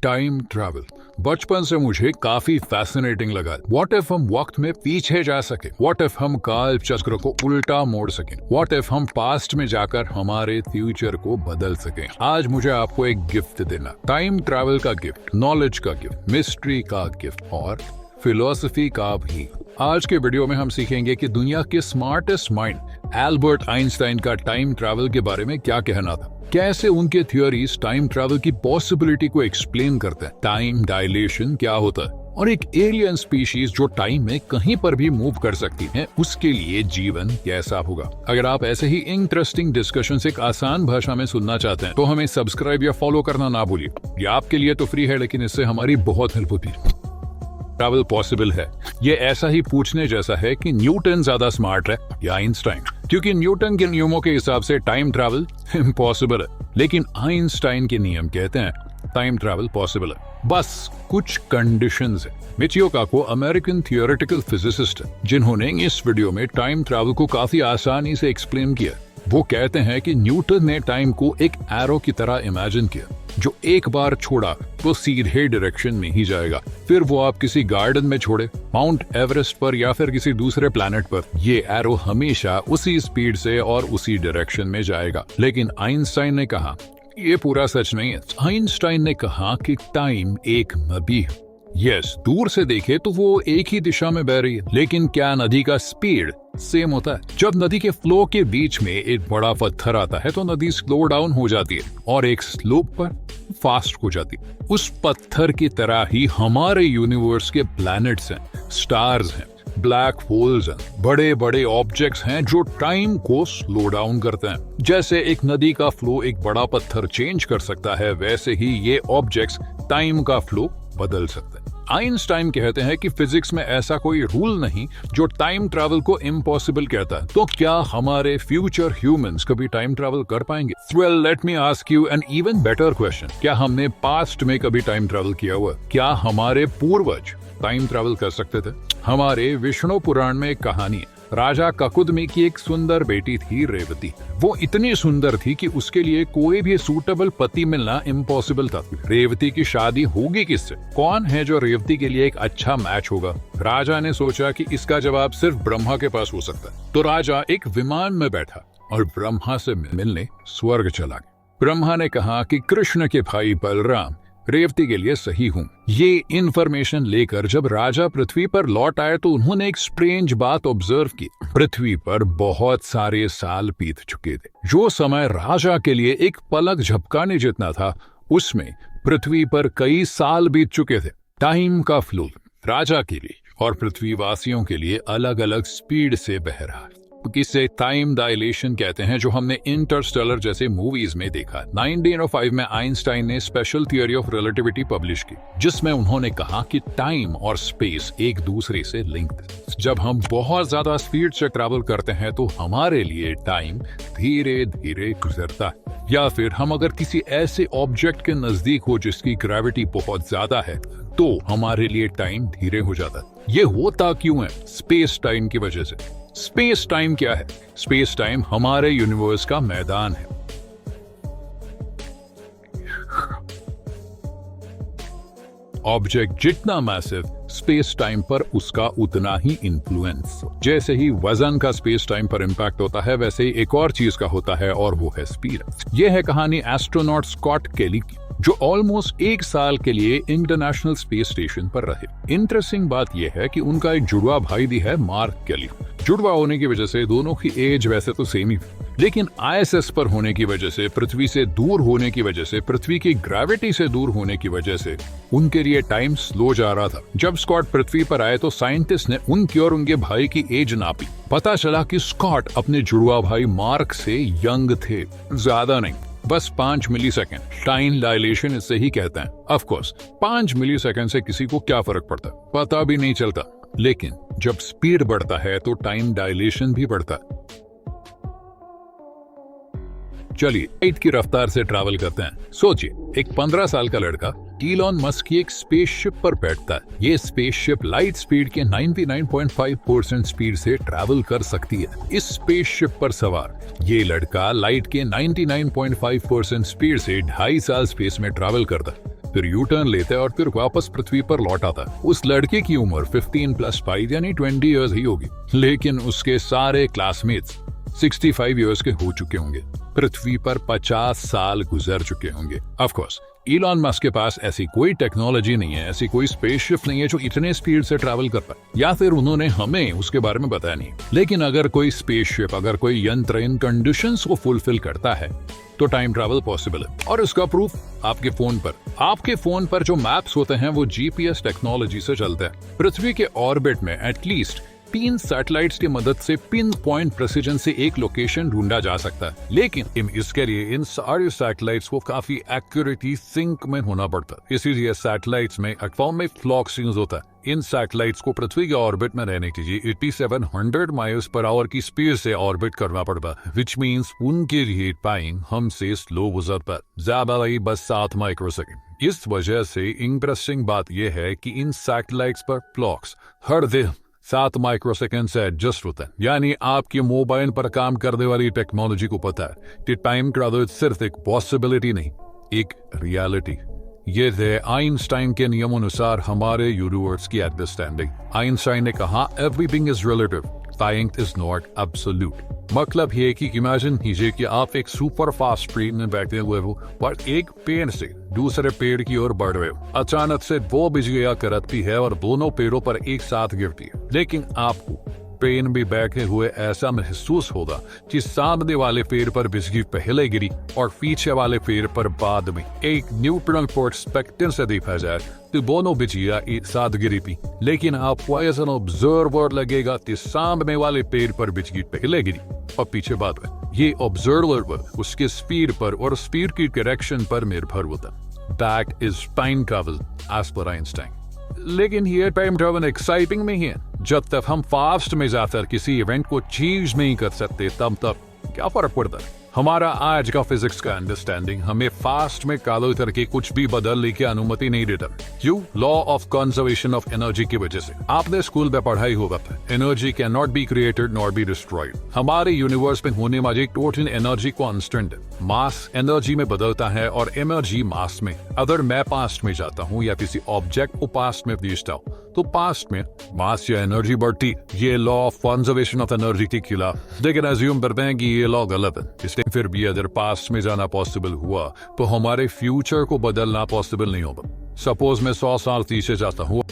Time travel बचपन से मुझे काफी फैसिनेटिंग लगा। व्हाट इफ हम वक्त में पीछे जा सके? व्हाट इफ हम काल चक्र को उल्टा मोड़ सकें? व्हाट इफ हम पास्ट में जाकर हमारे फ्यूचर को बदल सकें? आज मुझे आपको एक गिफ्ट देना, टाइम ट्रैवल का गिफ्ट, नॉलेज का गिफ्ट, मिस्ट्री का गिफ्ट और फिलॉसफी का भी। आज के वीडियो में हम सीखेंगे कि दुनिया के स्मार्टेस्ट माइंड एल्बर्ट आइंस्टाइन का टाइम ट्रैवल के बारे में क्या कहना था, कैसे उनके थ्योरीज टाइम ट्रैवल की पॉसिबिलिटी को एक्सप्लेन करते हैं, टाइम डायलेशन क्या होता है और एक एलियन स्पीशीज जो टाइम में कहीं पर भी मूव कर सकती है उसके लिए जीवन कैसा होगा। अगर आप ऐसे ही इंटरेस्टिंग डिस्कशन एक आसान भाषा में सुनना चाहते हैं तो हमें सब्सक्राइब या फॉलो करना ना भूलिए। ये आपके लिए तो फ्री है लेकिन इससे हमारी बहुत हेल्प होती है। ट्रैवल पॉसिबल है, ये ऐसा ही पूछने जैसा है कि न्यूटन ज्यादा स्मार्ट है या आइंस्टाइन, क्योंकि न्यूटन के नियमों के हिसाब से टाइम ट्रैवल इम्पॉसिबल है लेकिन आइंस्टाइन के नियम कहते हैं टाइम ट्रैवल पॉसिबल है, बस कुछ कंडीशंस है। मिचियो काको अमेरिकन थियोरेटिकल फिजिसिस्ट है जिन्होंने इस वीडियो में टाइम ट्रैवल को काफी आसानी से एक्सप्लेन किया। वो कहते हैं कि न्यूटन ने टाइम को एक एरो की तरह इमेजिन किया जो एक बार छोड़ा तो सीधे डायरेक्शन में ही जाएगा। फिर वो आप किसी गार्डन में छोड़े, माउंट एवरेस्ट पर या फिर किसी दूसरे प्लैनेट पर, ये एरो हमेशा उसी स्पीड से और उसी डायरेक्शन में जाएगा। लेकिन आइंस्टाइन ने कहा ये पूरा सच नहीं है। आइंस्टाइन ने कहा कि टाइम एक नदी है। यस, दूर से देखे तो वो एक ही दिशा में बह रही है, लेकिन क्या नदी का स्पीड सेम होता है? जब नदी के फ्लो के बीच में एक बड़ा पत्थर आता है तो नदी स्लो डाउन हो जाती है और एक स्लोप पर फास्ट हो जाती है। उस पत्थर की तरह ही हमारे यूनिवर्स के प्लैनेट्स हैं, स्टार्स हैं, ब्लैक होल्स हैं, बड़े बड़े ऑब्जेक्ट्स हैं जो टाइम को स्लो डाउन करते हैं। जैसे एक नदी का फ्लो एक बड़ा पत्थर चेंज कर सकता है, वैसे ही ये ऑब्जेक्ट्स टाइम का फ्लो बदल सकते हैं। आइंस्टाइन कहते हैं कि फिजिक्स में ऐसा कोई रूल नहीं जो टाइम ट्रैवल को इम्पॉसिबल कहता है। तो क्या हमारे फ्यूचर ह्यूमंस कभी टाइम ट्रैवल कर पाएंगे? Well, let me ask you an even better question. क्या हमने पास्ट में कभी टाइम ट्रैवल किया हुआ? क्या हमारे पूर्वज टाइम ट्रैवल कर सकते थे? हमारे विष्णु पुराण में एक कहानी है, राजा ककुदमी की एक सुंदर बेटी थी रेवती। वो इतनी सुंदर थी कि उसके लिए कोई भी सूटेबल पति मिलना इम्पॉसिबल था। रेवती की शादी होगी किससे? कौन है जो रेवती के लिए एक अच्छा मैच होगा? राजा ने सोचा कि इसका जवाब सिर्फ ब्रह्मा के पास हो सकता है। तो राजा एक विमान में बैठा और ब्रह्मा से मिलने स्वर्ग चला गया। ब्रह्मा ने कहा कि कृष्ण के भाई बलराम रेवती के लिए सही हूँ। ये इन्फॉर्मेशन लेकर जब राजा पृथ्वी पर लौट आए तो उन्होंने एक स्ट्रेंज बात ऑब्जर्व की। पृथ्वी पर बहुत सारे साल बीत चुके थे। जो समय राजा के लिए एक पलक झपकाने जितना था उसमें पृथ्वी पर कई साल बीत चुके थे। टाइम का फ्लो राजा के लिए और पृथ्वीवासियों के लिए अलग अलग स्पीड से बह रहा है। किसे टाइम डायलेशन कहते हैं जो हमने इंटरस्टेलर जैसे मूवीज में देखा। 1905 में आइंस्टाइन ने special theory of relativity publish की जिसमें उन्होंने कहा कि टाइम और स्पेस एक दूसरे से लिंक्ड है। जब हम बहुत ज्यादा स्पीड से ट्रैवल करते हैं तो हमारे लिए टाइम धीरे धीरे गुजरता है, या फिर हम अगर किसी ऐसे ऑब्जेक्ट के नजदीक हो जिसकी ग्रेविटी बहुत ज्यादा है तो हमारे लिए टाइम धीरे हो जाता है। ये होता क्यों है? स्पेस टाइम की वजह से। स्पेस टाइम क्या है? स्पेस टाइम हमारे यूनिवर्स का मैदान है। ऑब्जेक्ट जितना मैसिव, स्पेस टाइम पर उसका उतना ही इन्फ्लुएंस। जैसे ही वजन का स्पेस टाइम पर इंपैक्ट होता है वैसे ही एक और चीज का होता है और वो है स्पीड। यह है कहानी एस्ट्रोनॉट स्कॉट केली की जो ऑलमोस्ट 1 साल के लिए इंटरनेशनल स्पेस स्टेशन पर रहे। इंटरेस्टिंग बात यह है कि उनका एक जुड़वा भाई भी है, मार्क केली। जुड़वा होने की वजह से दोनों की एज वैसे तो सेम ही, लेकिन आईएसएस पर होने की वजह से, पृथ्वी से दूर होने की वजह से, पृथ्वी की ग्रेविटी से दूर होने की वजह से उनके लिए टाइम स्लो जा रहा था। जब स्कॉट पृथ्वी पर आए तो साइंटिस्ट ने उनकी और उनके भाई की एज नापी। पता चला कि स्कॉट अपने जुड़वा भाई मार्क से यंग थे, ज्यादा नहीं, बस 5 मिलीसेकंड। टाइम डायलेशन इससे ही कहते हैं। ऑफ कोर्स 5 मिलीसेकंड से किसी को क्या फर्क पड़ता है, पता भी नहीं चलता, लेकिन जब स्पीड बढ़ता है तो टाइम डायलेशन भी बढ़ता है। चलिए लाइट की रफ्तार से ट्रैवल करते हैं। सोचिए, एक 15 साल का लड़का इलॉन मस्क की एक स्पेसशिप पर बैठता है। ये स्पेसशिप लाइट स्पीड के 99.5% स्पीड से ट्रैवल कर सकती है। इस स्पेसशिप पर सवार ये लड़का लाइट के 99.5% स्पीड से 2.5 साल स्पेस में ट्रैवल करता है। फिर यू टर्न लेता है और फिर वापस पृथ्वी पर लौट आता है। उस लड़के की उम्र 15+5 यानी 20 ईयर्स ही होगी, लेकिन उसके सारे क्लासमेट्स 65 ईयर्स के हो चुके होंगे। पृथ्वी पर 50 साल गुजर चुके होंगे। ऑफ कोर्स इलॉन मस्क के पास ऐसी कोई टेक्नोलॉजी नहीं है, ऐसी कोई स्पेसशिप नहीं है जो इतने स्पीड से ट्रैवल कर पाए, या फिर उन्होंने हमें उसके बारे में बताया नहीं। लेकिन अगर कोई स्पेसशिप, अगर कोई यंत्र इन कंडीशंस को फुलफिल करता है तो टाइम ट्रैवल पॉसिबल है। और इसका प्रूफ आपके फोन पर जो मैप्स होते हैं वो जीपीएस टेक्नोलॉजी से चलते हैं। पृथ्वी के ऑर्बिट में एटलीस्ट 3 सैटेलाइट्स की मदद से पिन पॉइंट प्रेसिजन से एक लोकेशन ढूंढा जा सकता है, लेकिन इसके लिए इन सारे सैटेलाइट्स को काफी एक्यूरेटली सिंक में होना पड़ता है। इसीलिए सैटेलाइट्स में एटॉमिक क्लॉक यूज होता है। इन सैटेलाइट्स को पृथ्वी के ऑर्बिट में रहने के लिए 8700 माइल्स पर आवर की स्पीड से ऑर्बिट करना पड़ता है, विच मीन्स उनके लिए टाइम हमसे स्लो गुजरता है, ज्यादा नहीं बस 7 माइक्रोसेकंड। इस वजह से इंटरेस्टिंग बात यह है कि इन सैटेलाइट्स पर क्लॉक्स हर दिन 7 माइक्रोसेकंड से एडजस्ट होता है। यानी आपके मोबाइल पर काम करने वाली टेक्नोलॉजी को पता है कि टाइम ट्रैवल सिर्फ एक पॉसिबिलिटी नहीं, एक रियलिटी। ये थे आइंस्टाइन के नियम अनुसार हमारे यूनिवर्स की अंडरस्टैंडिंग। आइंस्टाइन ने कहा everything is relative, time is not absolute. मतलब ये कि इमेजिन कीजिए कि आप एक सुपर फास्ट ट्रेन में बैठे हुए हो और एक पेड़ से दूसरे पेड़ की ओर बढ़ रहे हो। अचानक से वो बिजलियां कड़कती है और दोनों पेड़ों पर एक साथ गिरती है, लेकिन आपको ट्रेन में बैठे हुए ऐसा महसूस होगा कि सामने वाले पेड़ पर बिजली पहले गिरी और पीछे वाले पेड़ पर बाद में। एक न्यूट्रल पर्सपेक्टिव से देखा जाए तो दोनों बिजलियां एक साथ गिरी थी, लेकिन आपको एज एन ऑब्जर्वर लगेगा कि सामने वाले पेड़ पर बिजली पहले गिरी और पीछे बाद में। ये ऑब्जर्वर उसके स्पीड पर और स्पीड की डायरेक्शन पर निर्भर होता है। That is time travel as per Einstein. लेकिन ये टाइम ट्रैवल एक्साइटिंग में ही है। जब तक हम फास्ट में जाकर किसी इवेंट को चीज नहीं कर सकते तब तक क्या फर्क पड़ता है। हमारा आज का फिजिक्स का अंडरस्टैंडिंग हमें फास्ट में कालो करके कुछ भी बदलने की अनुमति नहीं देता। क्यों? Law of conservation of energy की वजह से। आपने स्कूल में पढ़ाई होगा, energy can not be created not be destroyed. हमारे यूनिवर्स में होने वाली टोटल एनर्जी कांस्टेंट है। मास एनर्जी में बदलता है और एनर्जी मास में। अगर मैं पास्ट में जाता हूँ या किसी ऑब्जेक्ट को पास्ट में भेजता हूँ तो पास्ट में मास या एनर्जी बढ़ती। ये law of conservation of energy के खिलाफ। लेकिन अज्यूम करते हैं कि ये लॉ गलत है, इसलिए फिर भी अगर पास्ट में जाना पॉसिबल हुआ तो हमारे फ्यूचर को बदलना पॉसिबल नहीं होगा। सपोज मैं 100 साल पीछे जाता हूँ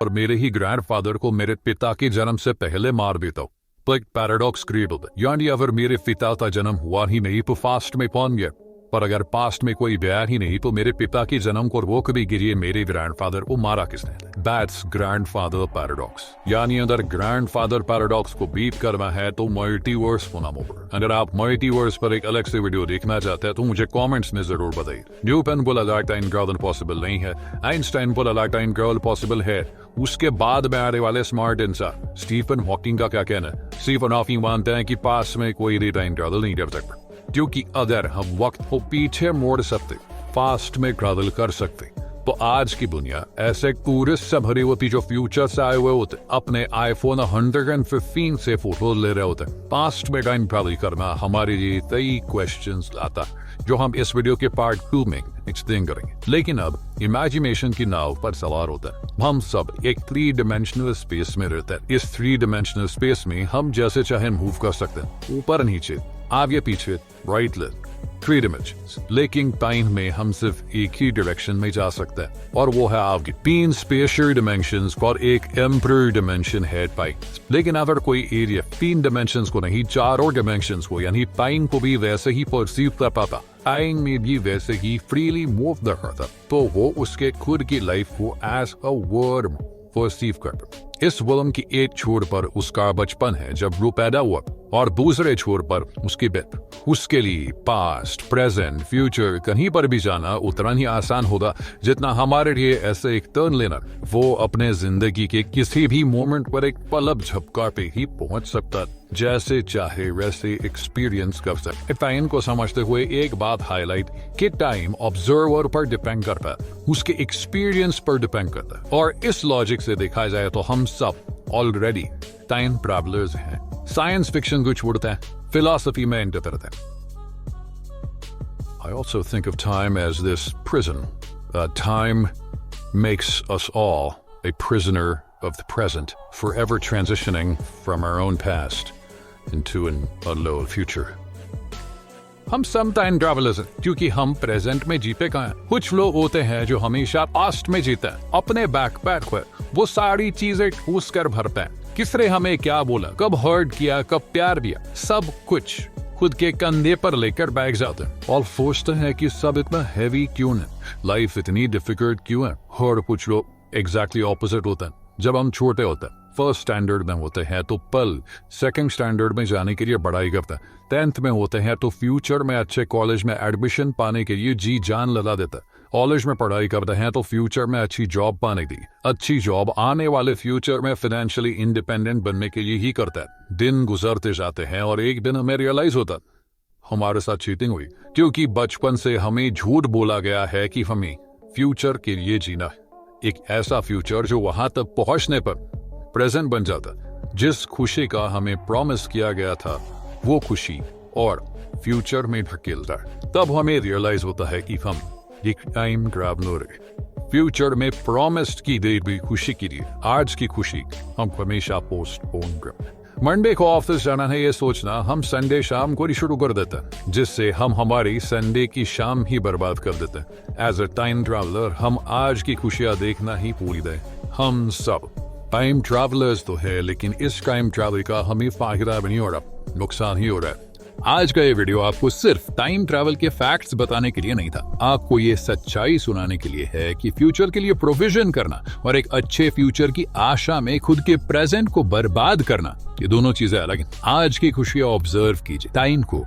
और मेरे ही ग्रैंडफादर को मेरे पिता के जन्म से पहले मार देता हूँ तो एक पैराडॉक्स क्रिएट होता है। यानी अगर मेरे पिता का जन्म हुआ ही नहीं तो फास्ट में पहुंच गया, पर अगर पास्ट में कोई गया ही नहीं तो मेरे पिता के जन्म को रोक भी गिरिए मेरे ग्रैंडफादर को मारा किसने। That's grandfather paradox. यानी अगर ग्रैंडफादर पैराडॉक्स को बीट करना है तो मल्टीवर्स होना होगा। अगर आप मल्टीवर्स पर एक अलग से वीडियो देखना चाहते हैं तो मुझे कमेंट्स में जरूर बताइए। न्यूटन बोला था टाइम ट्रैवल पॉसिबल नहीं है, आइंस्टाइन बोला था टाइम ट्रैवल पॉसिबल है। उसके बाद में आने वाले स्मार्ट इंसान स्टीफन हॉकिंग का क्या कहना है? स्टीफन हॉकिंग मानते हैं कि पास में कोई भी टाइम ट्रैवल नहीं कर सकता, क्योंकि अगर हम वक्त को पीछे मोड़ सकते, फास्ट में ट्रैवल कर सकते, तो आज की दुनिया ऐसे टूरिस्ट से भरी होती जो फ्यूचर से आए हुए होते, अपने आईफोन 115 से फोटो ले रहे होते। पास्ट में टाइम ट्रैवल करना हमारे लिए कई क्वेश्चंस लाता जो हम इस वीडियो के पार्ट 2 में एक्सप्लेन करेंगे। लेकिन अब इमेजिनेशन की नाव पर सवार होता है। हम सब एक 3 डायमेंशनल स्पेस में रहते हैं। इस 3 डायमेंशनल स्पेस में हम जैसे चाहे मूव कर सकते हैं, ऊपर नीचे, आगे पीछे, राइट लेफ्ट, 3 डिमेंशंस। लेकिन टाइम में हम सिर्फ एक ही डायरेक्शन में जा सकते हैं, और वो है आगे। 3 स्पेशियल डिमेंशंस और एक एम्परर डिमेंशन है टाइम। लेकिन अगर कोई एरिया 3 डिमेंशंस को नहीं, 4 और डिमेंशंस को, यानी टाइम को भी वैसे ही परसीव कर पाता, टाइम में भी वैसे ही फ्रीली मूव करता, तो वो उसके खुद की लाइफ को एज अ वर्म परसीव करता। इस वर्म की एक छोर पर उसका बचपन है जब वो पैदा हुआ, और दूसरे छोर पर उसकी डेथ। उसके लिए पास्ट, प्रेजेंट, फ्यूचर कहीं पर भी जाना उतना ही आसान होगा जितना हमारे लिए ऐसे एक टर्न लेना। वो अपने जिंदगी के किसी भी मोमेंट पर एक पलब झपकार पे ही पहुंच सकता, जैसे चाहे वैसे एक्सपीरियंस कर सकते। टाइम को समझते हुए एक बात हाईलाइट कि टाइम ऑब्जर्वर पर डिपेंड करता है, उसके एक्सपीरियंस पर डिपेंड करता है। और इस लॉजिक से देखा जाए तो हम सब ऑलरेडी टाइम ट्रैवलर्स हैं। साइंस फिक्शन को छोड़ता है, फिलॉसफी में एंटर करता है। I also think of time as this prison. Time makes us all a prisoner of the present, forever transitioning from our own past into an unknown future. हम सब time travellers हैं क्योंकि हम present में जीते कहाँ हैं। कुछ लोग होते हैं जो हमेशा पास्ट में जीते हैं, अपने बैकपैक पर वो सारी चीजें ठूस कर भरते हैं। किसने हमें क्या बोला, कब हर्ट किया, कब प्यार दिया, सब कुछ खुद के कंधे पर लेकर बैग जाते हैं और सोचते हैं कि सब इतना हैवी क्यों है, लाइफ इतनी डिफिकल्ट क्यों है। और कुछ लोग एग्जैक्टली ऑपोजिट होते हैं। जब हम छोटे होते हैं, फर्स्ट स्टैंडर्ड में होते हैं तो पल सेकंड स्टैंडर्ड में जाने के लिए पढ़ाई करता है, 10th में होते हैं तो फ्यूचर में अच्छे कॉलेज में एडमिशन पाने के लिए जी जान लगा देता है। कॉलेज में पढ़ाई करते हैं तो फ्यूचर में अच्छी जॉब पाने की, अच्छी जॉब आने वाले फ्यूचर में फाइनेंशियली इंडिपेंडेंट बनने के लिए ही करता है। दिन गुजरते जाते हैं और एक दिन हमें रियलाइज होता है हमारे साथ चीटिंग हुई, क्योंकि बचपन से हमें झूठ बोला गया है कि हमें फ्यूचर के लिए जीना है, एक ऐसा फ्यूचर जो वहां तक पहुंचने पर प्रेजेंट बन जाता। जिस खुशी का हमें प्रॉमिस किया गया था वो खुशी और फ्यूचर में धकेलता है। तब हमें रियलाइज होता है कि हम एक टाइम ट्रैवलर है। फ्यूचर में प्रॉमिस्ड की गई भी खुशी के लिए आज की खुशी हम हमेशा पोस्टपोन करते। मंडे को ऑफिस जाना है ये सोचना हम संडे शाम को ही शुरू कर देते हैं, जिससे हम हमारी संडे की शाम ही बर्बाद कर देते हैं। एज अ टाइम ट्रैवलर हम आज की खुशियां देखना ही भूल गए। हम सब टाइम ट्रैवलर्स तो है, लेकिन इस टाइम ट्रैवल का हमें फायदा भी नहीं हो रहा, नुकसान ही हो रहा है। आज का ये वीडियो आपको सिर्फ टाइम ट्रैवल के फैक्ट्स बताने के लिए नहीं था, आपको ये सच्चाई सुनाने के लिए है कि फ्यूचर के लिए प्रोविजन करना और एक अच्छे फ्यूचर की आशा में खुद के प्रेजेंट को बर्बाद करना, ये दोनों चीजें अलग हैं। आज की खुशियां ऑब्जर्व कीजिए, टाइम को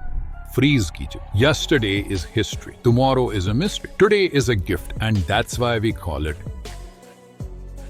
फ्रीज कीजिए। Yesterday is history, tomorrow is a mystery, today is a gift, and that's why we call it